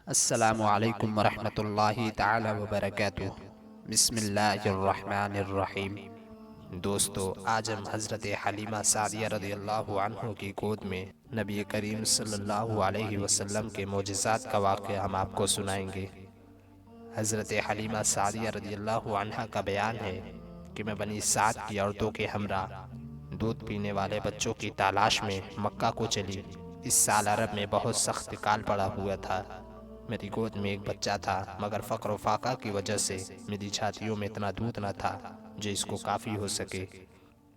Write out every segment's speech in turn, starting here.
السلام علیکم ورحمۃ اللہ تعالی وبرکاتہ۔ بسم اللہ الرحمن الرحیم۔ دوستو، آج ہم حضرت حلیمہ سعدیہ رضی اللہ عنہ کی گود میں نبی کریم صلی اللہ علیہ وسلم کے معجزات کا واقعہ ہم آپ کو سنائیں گے۔ حضرت حلیمہ سعدیہ رضی اللہ عنہ کا بیان ہے کہ میں بنی سعد کی عورتوں کے ہمراہ دودھ پینے والے بچوں کی تلاش میں مکہ کو چلی۔ اس سال عرب میں بہت سخت کال پڑا ہوا تھا۔ میری گود میں ایک بچہ تھا، مگر فقر و فاقہ کی وجہ سے میری چھاتیوں میں اتنا دودھ نہ تھا جو اس کو کافی ہو سکے۔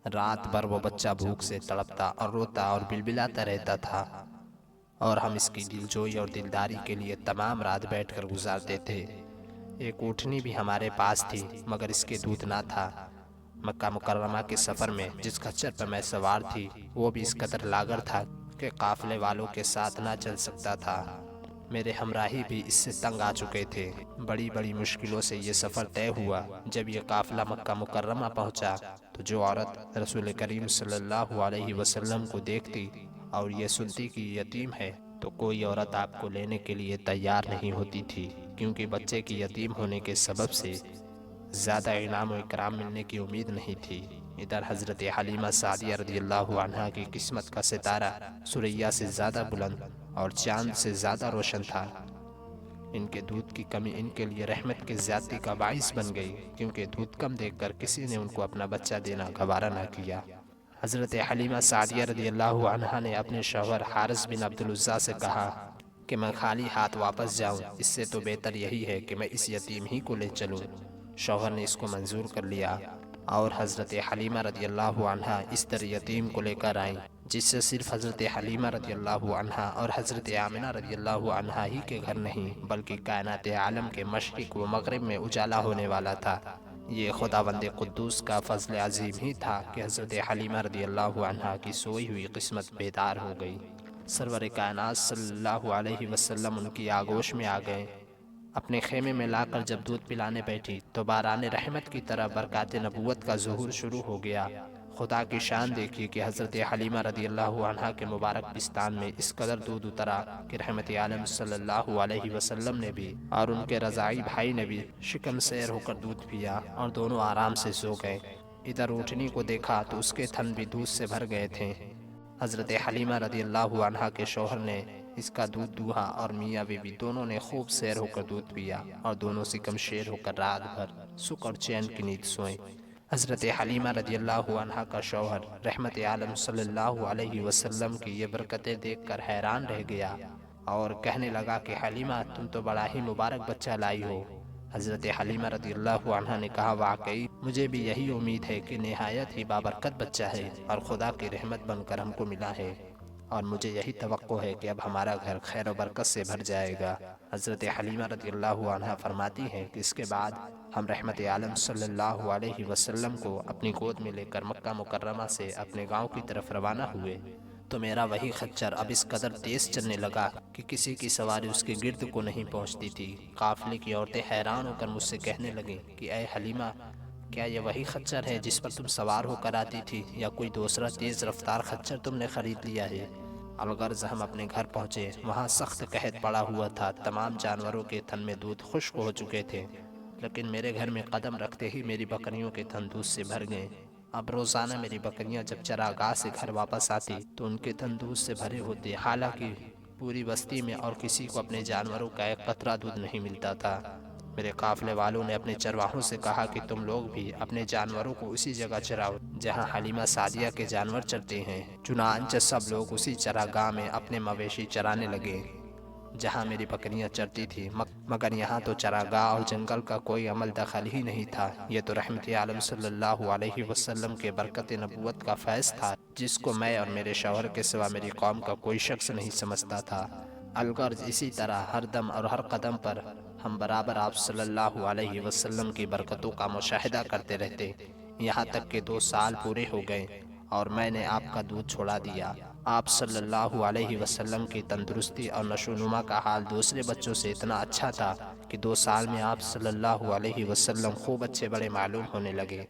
رات بھر وہ بچہ بھوک سے تڑپتا اور روتا اور بلبلاتا رہتا تھا، اور ہم اس کی دلجوئی اور دلداری کے لیے تمام رات بیٹھ کر گزارتے تھے۔ ایک اونٹنی بھی ہمارے پاس تھی، مگر اس کے دودھ نہ تھا۔ مکہ مکرمہ کے سفر میں جس خچر پر میں سوار تھی، وہ بھی اس قدر لاغر تھا کہ قافلے والوں کے ساتھ نہ چل سکتا تھا۔ میرے ہمراہی بھی اس سے تنگ آ چکے تھے۔ بڑی بڑی مشکلوں سے یہ سفر طے ہوا۔ جب یہ قافلہ مکہ مکرمہ پہنچا تو جو عورت رسول کریم صلی اللہ علیہ وسلم کو دیکھتی اور یہ سنتی کہ یہ یتیم ہے، تو کوئی عورت آپ کو لینے کے لیے تیار نہیں ہوتی تھی، کیونکہ بچے کی یتیم ہونے کے سبب سے زیادہ انعام و اکرام ملنے کی امید نہیں تھی۔ ادھر حضرت حلیمہ سعدیہ رضی اللہ عنہا کی قسمت کا ستارہ ثریا سے زیادہ بلند اور چاند سے زیادہ روشن تھا۔ ان کے دودھ کی کمی ان کے لیے رحمت کے زیادتی کا باعث بن گئی، کیونکہ دودھ کم دیکھ کر کسی نے ان کو اپنا بچہ دینا گوارا نہ کیا۔ حضرت حلیمہ سعدیہ رضی اللہ عنہا نے اپنے شوہر حارث بن عبدالعزیٰ سے کہا کہ میں خالی ہاتھ واپس جاؤں، اس سے تو بہتر یہی ہے کہ میں اس یتیم ہی کو لے چلوں۔ شوہر نے اس کو منظور کر لیا، اور حضرت حلیمہ رضی اللہ عنہا اس طرح یتیم کو لے کر آئیں، جس سے صرف حضرت حلیمہ رضی اللہ عنہا اور حضرت آمنہ رضی اللہ عنہا ہی کے گھر نہیں، بلکہ کائنات عالم کے مشرق و مغرب میں اجالا ہونے والا تھا۔ یہ خداوند قدوس کا فضل عظیم ہی تھا کہ حضرت حلیمہ رضی اللہ عنہا کی سوئی ہوئی قسمت بیدار ہو گئی۔ سرور کائنات صلی اللہ علیہ وسلم ان کی آغوش میں آ گئے۔ اپنے خیمے میں لا کر جب دودھ پلانے بیٹھی تو باران رحمت کی طرح برکات نبوت کا ظہور شروع ہو گیا۔ خدا کی شان دیکھیے کہ حضرت حلیمہ رضی اللہ عنہا کے مبارک پستان میں اس قدر دودھ اترا کہ رحمت عالم صلی اللہ علیہ وسلم نے بھی اور ان کے رضاعی بھائی نے بھی شکم سیر ہو کر دودھ پیا، اور دونوں آرام سے سو گئے۔ ادھر اونٹنی کو دیکھا تو اس کے تھن بھی دودھ سے بھر گئے تھے۔ حضرت حلیمہ رضی اللہ عنہا کے شوہر نے اس کا دودھ دوہا، اور میاں بیوی دونوں نے خوب سیر ہو کر دودھ پیا، اور دونوں سکم شیر ہو کر رات بھر سکھ اور چین کی نیند سوئے۔ حضرت حلیمہ رضی اللہ عنہا کا شوہر رحمت عالم صلی اللہ علیہ وسلم کی یہ برکتیں دیکھ کر حیران رہ گیا، اور کہنے لگا کہ حلیمہ، تم تو بڑا ہی مبارک بچہ لائی ہو۔ حضرت حلیمہ رضی اللہ عنہا نے کہا، واقعی مجھے بھی یہی امید ہے کہ نہایت ہی بابرکت بچہ ہے اور خدا کی رحمت بن کر ہم کو ملا ہے، اور مجھے یہی توقع ہے کہ اب ہمارا گھر خیر و برکت سے بھر جائے گا۔ حضرت حلیمہ رضی اللہ عنہا فرماتی ہیں کہ اس کے بعد ہم رحمت عالم صلی اللہ علیہ وسلم کو اپنی گود میں لے کر مکہ مکرمہ سے اپنے گاؤں کی طرف روانہ ہوئے، تو میرا وہی خچر اب اس قدر تیز چلنے لگا کہ کسی کی سواری اس کے گرد کو نہیں پہنچتی تھی۔ قافلے کی عورتیں حیران ہو کر مجھ سے کہنے لگیں کہ اے حلیمہ، کیا یہ وہی خچر ہے جس پر تم سوار ہو کر آتی تھی، یا کوئی دوسرا تیز رفتار خچر تم نے خرید لیا ہے؟ الغرض ہم اپنے گھر پہنچے، وہاں سخت قحط پڑا ہوا تھا، تمام جانوروں کے تھن میں دودھ خشک ہو چکے تھے، لیکن میرے گھر میں قدم رکھتے ہی میری بکریوں کے تھن دودھ سے بھر گئے۔ اب روزانہ میری بکریاں جب چراگاہ سے گھر واپس آتی تو ان کے تھن دودھ سے بھرے ہوتے، حالانکہ پوری بستی میں اور کسی کو اپنے جانوروں کا ایک قطرہ دودھ نہیں ملتا تھا۔ میرے قافلے والوں نے اپنے چرواہوں سے کہا کہ تم لوگ بھی اپنے جانوروں کو اسی جگہ چراؤ جہاں حلیمہ سعدیہ کے جانور چرتے ہیں۔ چنانچہ سب لوگ اسی چراگاہ میں اپنے مویشی چرانے لگے جہاں میری بکریاں چرتی تھی، مگر یہاں تو چراگاہ اور جنگل کا کوئی عمل دخل ہی نہیں تھا۔ یہ تو رحمت عالم صلی اللہ علیہ وسلم کے برکت نبوت کا فیض تھا، جس کو میں اور میرے شوہر کے سوا میری قوم کا کوئی شخص نہیں سمجھتا تھا۔ الغرض اسی طرح ہر دم اور ہر قدم پر ہم برابر آپ صلی اللہ علیہ وسلم کی برکتوں کا مشاہدہ کرتے رہتے، یہاں تک کہ 2 سال پورے ہو گئے اور میں نے آپ کا دودھ چھوڑا دیا۔ آپ صلی اللہ علیہ وسلم کی تندرستی اور نشو و نما کا حال دوسرے بچوں سے اتنا اچھا تھا کہ 2 سال میں آپ صلی اللہ علیہ وسلم خوب اچھے بڑے معلوم ہونے لگے۔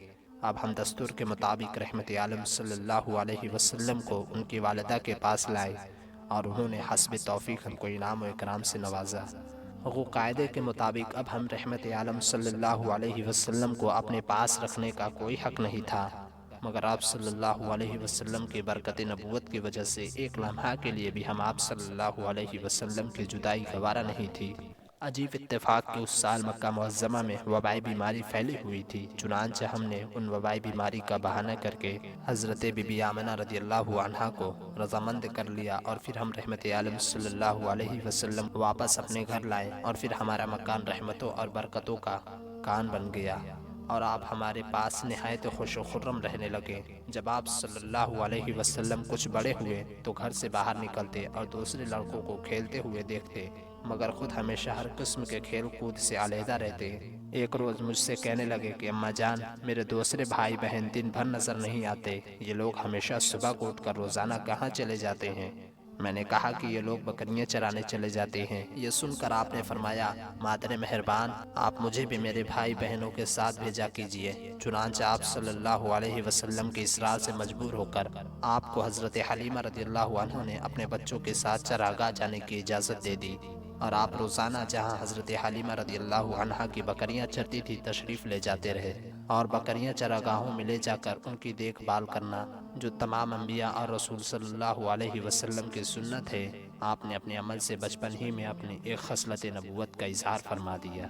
اب ہم دستور کے مطابق رحمت عالم صلی اللہ علیہ وسلم کو ان کی والدہ کے پاس لائے، اور انہوں نے حسب توفیق ہم کو انعام و اکرام سے نوازا۔ وہ قاعدے کے مطابق اب ہم رحمت عالم صلی اللہ علیہ وسلم کو اپنے پاس رکھنے کا کوئی حق نہیں تھا، مگر آپ صلی اللہ علیہ وسلم کی برکت نبوت کی وجہ سے ایک لمحہ کے لیے بھی ہم آپ صلی اللہ علیہ وسلم کی جدائی گوارا نہیں تھی۔ عجیب اتفاق کہ اس سال مکہ معظمہ میں وبائی بیماری پھیلی ہوئی تھی، چنانچہ ہم نے ان وبائی بیماری کا بہانہ کر کے حضرت بی بی آمنہ رضی اللہ عنہا کو رضامند کر لیا، اور پھر ہم رحمت عالم صلی اللہ علیہ وسلم واپس اپنے گھر لائے، اور پھر ہمارا مکان رحمتوں اور برکتوں کا کان بن گیا، اور آپ ہمارے پاس نہایت خوش و خرم رہنے لگے۔ جب آپ صلی اللہ علیہ وسلم کچھ بڑے ہوئے تو گھر سے باہر نکلتے اور دوسرے لڑکوں کو کھیلتے ہوئے دیکھتے، مگر خود ہمیشہ ہر قسم کے کھیل کود سے علیحدہ رہتے۔ ایک روز مجھ سے کہنے لگے کہ اماں جان، میرے دوسرے بھائی بہن دن بھر نظر نہیں آتے، یہ لوگ ہمیشہ صبح کو اٹھ کر روزانہ کہاں چلے جاتے ہیں؟ میں نے کہا کہ یہ لوگ بکریاں چرانے چلے جاتے ہیں۔ یہ سن کر آپ نے فرمایا، مادر مہربان، آپ مجھے بھی میرے بھائی بہنوں کے ساتھ بھیجا کیجیے۔ چنانچہ آپ صلی اللہ علیہ وسلم کے اصرار سے مجبور ہو کر آپ کو حضرت حلیمہ رضی اللہ عنہ نے اپنے بچوں کے ساتھ چراگاہ جانے کی اجازت دے دی، اور آپ روزانہ جہاں حضرت حلیمہ رضی اللہ عنہا کی بکریاں چرتی تھی تشریف لے جاتے رہے، اور بکریاں چراگاہوں میں لے جا کر ان کی دیکھ بھال کرنا، جو تمام انبیاء اور رسول صلی اللہ علیہ وسلم کی سنت ہے، آپ نے اپنے عمل سے بچپن ہی میں اپنی ایک خصلت نبوت کا اظہار فرما دیا۔